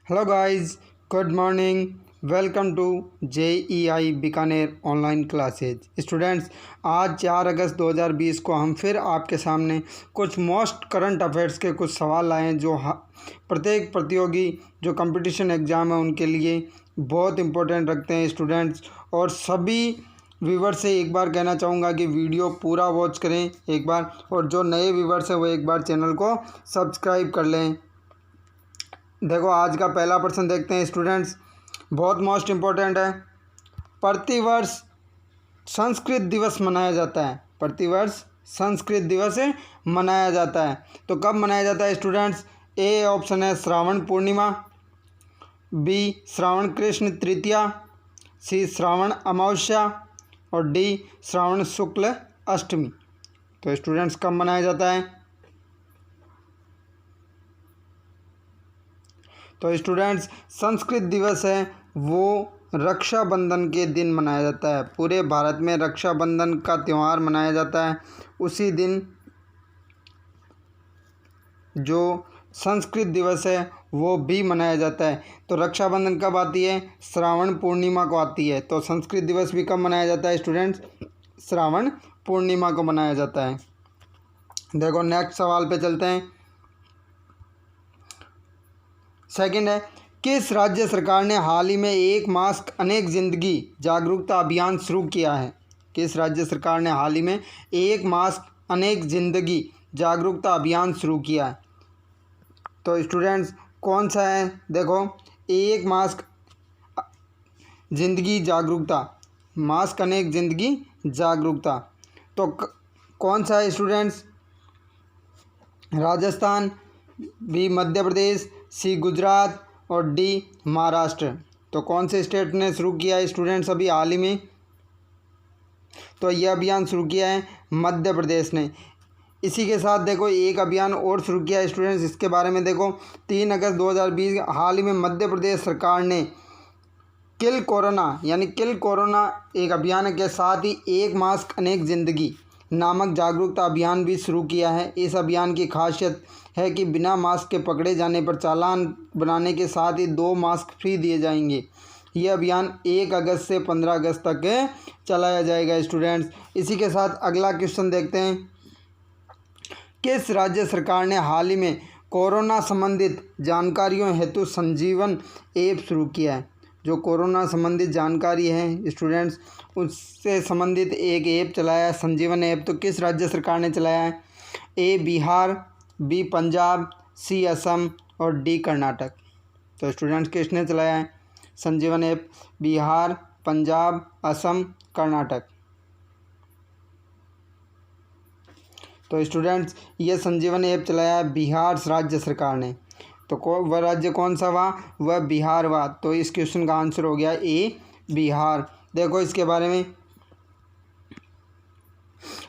Hello guys, good morning. Welcome to JEI Bikaner online classes. Students, आज 4 अगस्त 2020 को हम फिर आपके सामने कुछ मोस्ट करंट अफेयर्स के कुछ सवाल लाए हैं जो प्रत्येक प्रतियोगी जो कंपटीशन एग्ज़ाम है उनके लिए बहुत इंपॉर्टेंट रखते हैं स्टूडेंट्स। और सभी व्यूवर से एक बार कहना चाहूँगा कि वीडियो पूरा वॉच करें एक बार, और जो नए व्यूवर्स हैं वो एक बार चैनल को सब्सक्राइब कर लें। देखो, आज का पहला प्रश्न देखते हैं स्टूडेंट्स, बहुत मोस्ट इम्पोर्टेंट है। प्रतिवर्ष संस्कृत दिवस मनाया जाता है। प्रतिवर्ष संस्कृत दिवस मनाया जाता है, तो कब मनाया जाता है स्टूडेंट्स? ए ऑप्शन है श्रावण पूर्णिमा, बी श्रावण कृष्ण तृतीया, सी श्रावण अमावस्या और डी श्रावण शुक्ल अष्टमी। तो स्टूडेंट्स, कब मनाया जाता है? तो स्टूडेंट्स, संस्कृत दिवस है वो रक्षाबंधन के दिन मनाया जाता है। पूरे भारत में रक्षाबंधन का त्यौहार मनाया जाता है। उसी दिन जो संस्कृत दिवस है वो भी मनाया जाता है। तो रक्षाबंधन कब आती है? श्रावण पूर्णिमा को आती है। तो संस्कृत दिवस भी कब मनाया जाता है स्टूडेंट्स? श्रावण पूर्णिमा को मनाया जाता है। देखो, नेक्स्ट सवाल पे चलते हैं। सेकंड है, किस राज्य सरकार ने हाल ही में एक मास्क अनेक जिंदगी जागरूकता अभियान शुरू किया है? किस राज्य सरकार ने हाल ही में एक मास्क अनेक जिंदगी जागरूकता अभियान शुरू किया है? तो स्टूडेंट्स, कौन सा है? देखो, एक मास्क जिंदगी जागरूकता, मास्क अनेक जिंदगी जागरूकता, तो कौन सा है स्टूडेंट्स? राजस्थान, बी मध्य प्रदेश, सी गुजरात और डी महाराष्ट्र। तो कौन से स्टेट ने शुरू किया है स्टूडेंट्स अभी हाल ही में? तो यह अभियान शुरू किया है मध्य प्रदेश ने। इसी के साथ देखो, एक अभियान और शुरू किया है स्टूडेंट्स, इसके बारे में देखो। 3 अगस्त 2020 हाल ही में मध्य प्रदेश सरकार ने किल कोरोना यानी किल कोरोना एक अभियान के साथ ही एक मास्क अनेक जिंदगी नामक जागरूकता अभियान भी शुरू किया है। इस अभियान की खासियत है कि बिना मास्क के पकड़े जाने पर चालान बनाने के साथ ही 2 मास्क फ्री दिए जाएंगे। यह अभियान 1 अगस्त से 15 अगस्त तक चलाया जाएगा स्टूडेंट्स। इसी के साथ अगला क्वेश्चन देखते हैं। किस राज्य सरकार ने हाल ही में कोरोना संबंधित जानकारियों हेतु संजीवन ऐप शुरू किया है? जो कोरोना संबंधित जानकारी है स्टूडेंट्स, उससे संबंधित एक ऐप चलाया है, संजीवन ऐप। तो किस राज्य सरकार ने चलाया है? ए बिहार, बी पंजाब, सी असम और डी कर्नाटक। तो स्टूडेंट्स, किसने चलाया है संजीवन ऐप? बिहार, पंजाब, असम, कर्नाटक। तो स्टूडेंट्स, ये संजीवन ऐप चलाया है बिहार राज्य सरकार ने। तो वह राज्य कौन सा हुआ? वह बिहार हुआ। तो इस क्वेश्चन का आंसर हो गया ए बिहार। देखो, इसके बारे में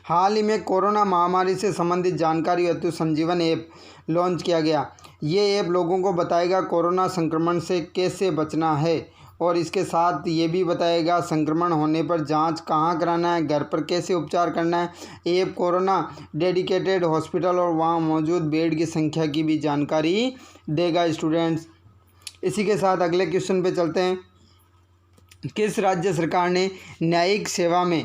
हाल ही में कोरोना महामारी से संबंधित जानकारी हेतु संजीवन ऐप लॉन्च किया गया। ये ऐप लोगों को बताएगा कोरोना संक्रमण से कैसे बचना है, और इसके साथ ये भी बताएगा संक्रमण होने पर जांच कहाँ कराना है, घर पर कैसे उपचार करना है। ऐप कोरोना डेडिकेटेड हॉस्पिटल और वहाँ मौजूद बेड की संख्या की भी जानकारी देगा स्टूडेंट्स। इसी के साथ अगले क्वेश्चन पे चलते हैं। किस राज्य सरकार ने न्यायिक सेवा में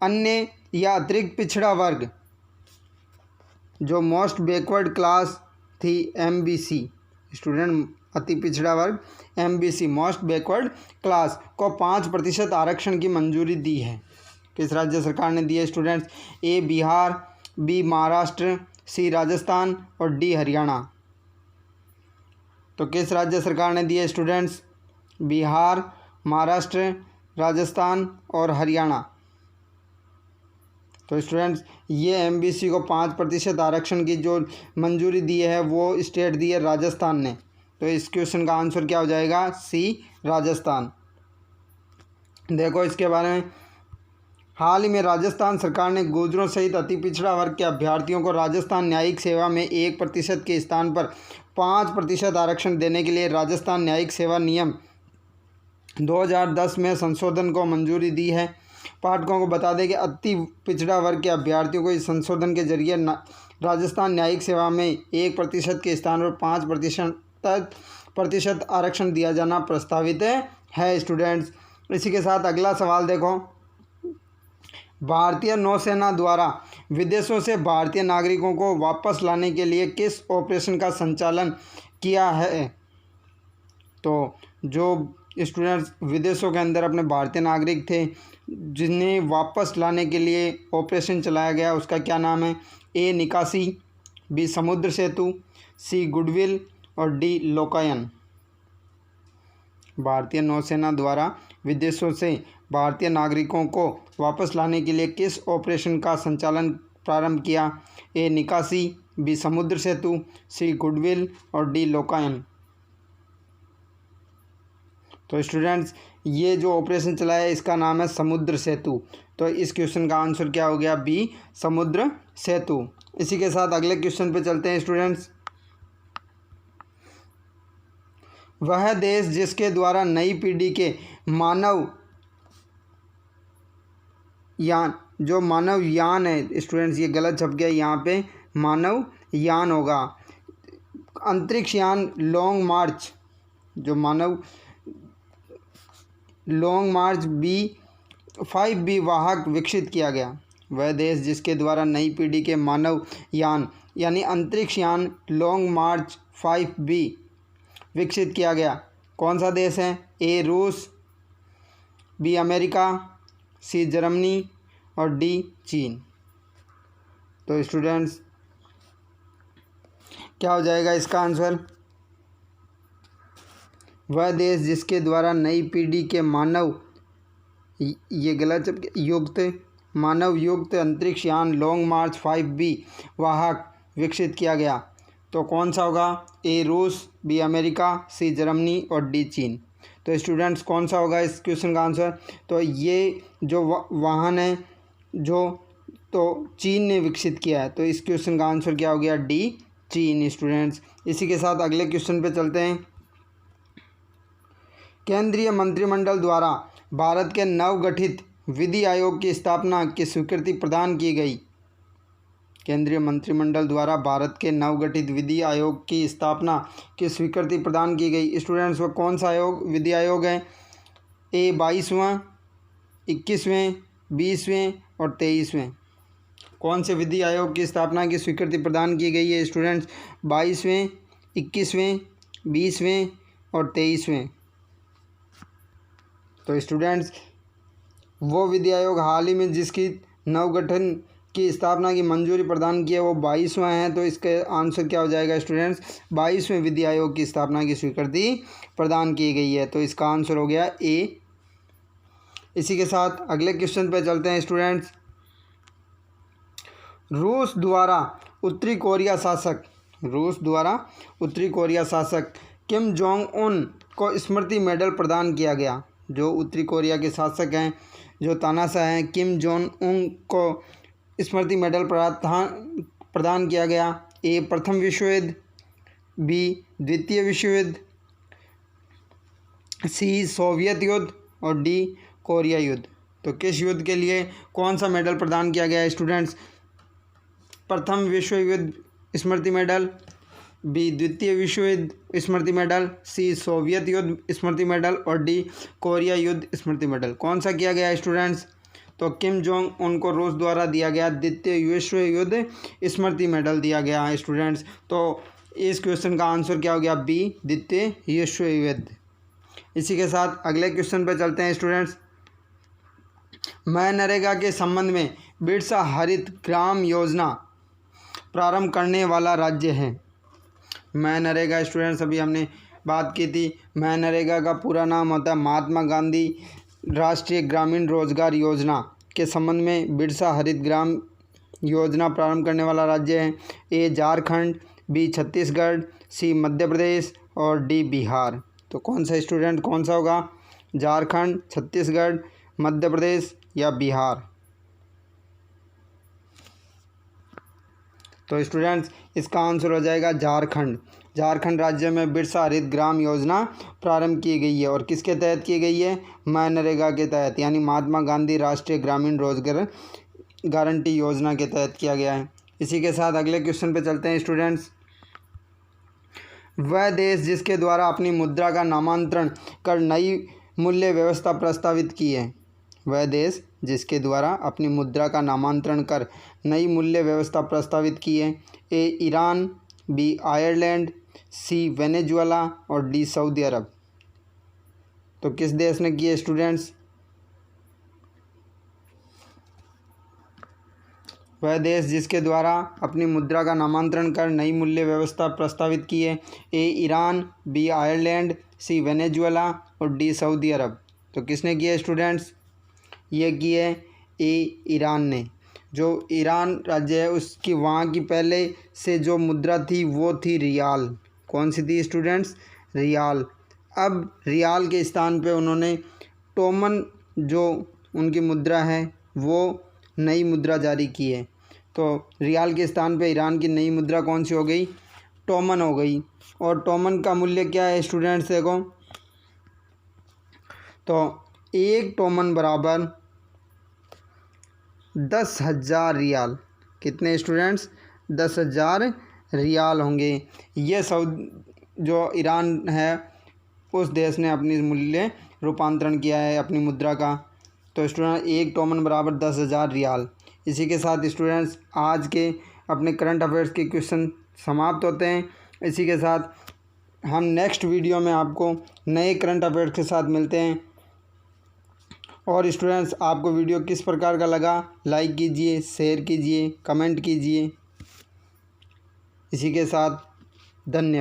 अन्य या अतिरिक्त पिछड़ा वर्ग, जो मोस्ट बैकवर्ड क्लास थी MBC, स्टूडेंट अति पिछड़ा वर्ग MBC मोस्ट बैकवर्ड क्लास को 5% आरक्षण की मंजूरी दी है? किस राज्य सरकार ने दी है स्टूडेंट्स? ए बिहार, बी महाराष्ट्र, सी राजस्थान और डी हरियाणा। तो किस राज्य सरकार ने दी है स्टूडेंट्स? बिहार, महाराष्ट्र, राजस्थान और हरियाणा। तो स्टूडेंट्स, ये MBC को 5% आरक्षण की जो मंजूरी दी है वो स्टेट दी है राजस्थान ने। तो इस क्वेश्चन का आंसर क्या हो जाएगा? सी राजस्थान। देखो, इसके बारे में हाल ही में राजस्थान सरकार ने गुर्जरों सहित अति पिछड़ा वर्ग के अभ्यर्थियों को राजस्थान न्यायिक सेवा में 1% के स्थान पर 5% आरक्षण देने के लिए राजस्थान न्यायिक सेवा नियम 2010 में संशोधन को मंजूरी दी है। पाठकों को बता दें कि अति पिछड़ा वर्ग के अभ्यर्थियों को इस संशोधन के जरिए राजस्थान न्यायिक सेवा में 1% के स्थान पर 5% प्रतिशत आरक्षण दिया जाना प्रस्तावित है स्टूडेंट्स। इसी के साथ अगला सवाल देखो, भारतीय नौसेना द्वारा विदेशों से भारतीय नागरिकों को वापस लाने के लिए किस ऑपरेशन का संचालन किया है। तो जो स्टूडेंट्स विदेशों के अंदर अपने भारतीय नागरिक थे जिन्हें वापस लाने के लिए ऑपरेशन चलाया गया, उसका क्या नाम है। ए निकासी, बी समुद्र सेतु, सी गुडविल और डी लोकायन। भारतीय नौसेना द्वारा विदेशों से भारतीय नागरिकों को वापस लाने के लिए किस ऑपरेशन का संचालन प्रारंभ किया। ए निकासी, बी समुद्र सेतु, सी गुडविल और डी लोकायन। तो स्टूडेंट्स ये जो ऑपरेशन चलाया है इसका नाम है समुद्र सेतु। तो इस क्वेश्चन का आंसर क्या हो गया, बी समुद्र सेतु। इसी के साथ अगले क्वेश्चन पे चलते हैं स्टूडेंट्स। वह देश जिसके द्वारा नई पीढ़ी के मानव यान, जो मानव यान है स्टूडेंट्स, ये गलत छप गया यहाँ पे, मानव यान होगा। अंतरिक्ष यान लॉन्ग मार्च, जो मानव लॉन्ग मार्च B-5B वाहक विकसित किया गया। वह देश जिसके द्वारा नई पीढ़ी के मानव यान यानी अंतरिक्ष यान लॉन्ग मार्च 5B विकसित किया गया, कौन सा देश है। ए रूस, बी अमेरिका, सी जर्मनी और डी चीन। तो स्टूडेंट्स क्या हो जाएगा इसका आंसर। वह देश जिसके द्वारा नई पीढ़ी के मानव, ये गलत युक्त, मानव युक्त अंतरिक्ष यान लॉन्ग मार्च 5B वाहक विकसित किया गया, तो कौन सा होगा। ए रूस, बी अमेरिका, सी जर्मनी और डी चीन। तो स्टूडेंट्स कौन सा होगा इस क्वेश्चन का आंसर। तो ये जो वाहन है जो तो चीन ने विकसित किया है, तो इस क्वेश्चन का आंसर क्या हो गया, डी चीन स्टूडेंट्स। इसी के साथ अगले क्वेश्चन पे चलते हैं। केंद्रीय मंत्रिमंडल द्वारा भारत के नवगठित विधि आयोग की स्थापना की स्वीकृति प्रदान की गई। केंद्रीय मंत्रिमंडल द्वारा भारत के नवगठित विधि आयोग की स्थापना की स्वीकृति प्रदान की गई। स्टूडेंट्स वो कौन सा आयोग, विधि आयोग है। ए 22वां, 21वें, 20वें और 23वें। कौन से विधि आयोग की स्थापना की स्वीकृति प्रदान की गई है स्टूडेंट्स। 22वें, 21वें, 20वें और 23वें। तो स्टूडेंट्स वो विधि आयोग हाल ही में जिसकी नवगठन की स्थापना की मंजूरी प्रदान की है वो 22वां है। तो इसका आंसर क्या हो जाएगा स्टूडेंट्स, 22वें विधि आयोग की स्थापना की स्वीकृति प्रदान की गई है। तो इसका आंसर हो गया ए। इसी के साथ अगले क्वेश्चन पे चलते हैं स्टूडेंट्स। रूस द्वारा उत्तरी कोरिया शासक किम जोंग उन को स्मृति मेडल प्रदान किया गया। जो उत्तरी कोरिया के शासक हैं, जो तानाशाह हैं, किम जोंग उन को स्मृति मेडल प्रदान किया गया। ए प्रथम विश्व युद्ध, बी द्वितीय विश्व युद्ध, सी सोवियत युद्ध और डी कोरिया युद्ध। तो किस युद्ध के लिए कौन सा मेडल प्रदान किया गया है स्टूडेंट्स। प्रथम विश्व युद्ध स्मृति मेडल, बी द्वितीय विश्व युद्ध स्मृति मेडल, सी सोवियत युद्ध स्मृति मेडल और डी कोरिया युद्ध स्मृति मेडल। कौन सा किया गया स्टूडेंट्स। तो किम जोंग उनको रूस द्वारा दिया गया द्वितीय विश्व युद्ध स्मृति मेडल दिया गया है स्टूडेंट्स। तो इस क्वेश्चन का आंसर क्या हो गया, बी द्वितीय विश्व युद्ध। इसी के साथ अगले क्वेश्चन पर चलते हैं स्टूडेंट्स। मनरेगा के संबंध में बिरसा हरित ग्राम योजना प्रारंभ करने वाला राज्य है। मनरेगा स्टूडेंट्स अभी हमने बात की थी। मनरेगा का पूरा नाम होता है महात्मा गांधी राष्ट्रीय ग्रामीण रोजगार योजना के संबंध में बिरसा हरित ग्राम योजना प्रारंभ करने वाला राज्य है। ए झारखंड, बी छत्तीसगढ़, सी मध्य प्रदेश और डी बिहार। तो कौन सा स्टूडेंट कौन सा होगा, झारखंड, छत्तीसगढ़, मध्य प्रदेश या बिहार। तो स्टूडेंट्स इसका आंसर हो जाएगा झारखंड। झारखंड राज्य में बिरसा हरित ग्राम योजना प्रारंभ की गई है और किसके तहत की गई है, मनरेगा के तहत, यानी महात्मा गांधी राष्ट्रीय ग्रामीण रोजगार गारंटी योजना के तहत किया गया है। इसी के साथ अगले क्वेश्चन पे चलते हैं स्टूडेंट्स। वह देश जिसके द्वारा अपनी मुद्रा का नामांतरण कर नई मूल्य व्यवस्था प्रस्तावित की है। वह देश जिसके द्वारा अपनी मुद्रा का नामांतरण कर नई मूल्य व्यवस्था प्रस्तावित की है। ए ईरान, बी आयरलैंड, सी वेनेजुएला और डी सऊदी अरब। तो किस देश ने की है स्टूडेंट्स? वह देश जिसके द्वारा अपनी मुद्रा का नामांतरण कर नई मूल्य व्यवस्था प्रस्तावित की है। ए ईरान, बी आयरलैंड, सी वेनेजुएला और डी सऊदी अरब। तो किसने किया स्टूडेंट्स? ये की है ए ईरान ने। जो ईरान राज्य है उसकी वहाँ की पहले से जो मुद्रा थी वो थी रियाल। कौन सी थी स्टूडेंट्स? रियाल। अब रियाल के स्थान पे उन्होंने टोमन जो उनकी मुद्रा है वो नई मुद्रा जारी की है। तो रियाल के स्थान पे ईरान की नई मुद्रा कौन सी हो गई? टोमन हो गई। और टोमन का मूल्य क्या है स्टूडेंट्स? देखो तो एक टोमन बराबर 10,000 रियाल। कितने स्टूडेंट्स? 10,000 रियाल होंगे। ये जो ईरान है उस देश ने अपनी मूल्य रूपांतरण किया है अपनी मुद्रा का। तो स्टूडेंट एक टोमन बराबर 10,000 रियाल। इसी के साथ स्टूडेंट्स आज के अपने करंट अफेयर्स के क्वेश्चन समाप्त होते हैं। इसी के साथ हम नेक्स्ट वीडियो में आपको नए करंट अफेयर्स के साथ मिलते हैं। और स्टूडेंट्स आपको वीडियो किस प्रकार का लगा लाइक कीजिए, शेयर कीजिए, कमेंट कीजिए। इसी के साथ धन्यवाद।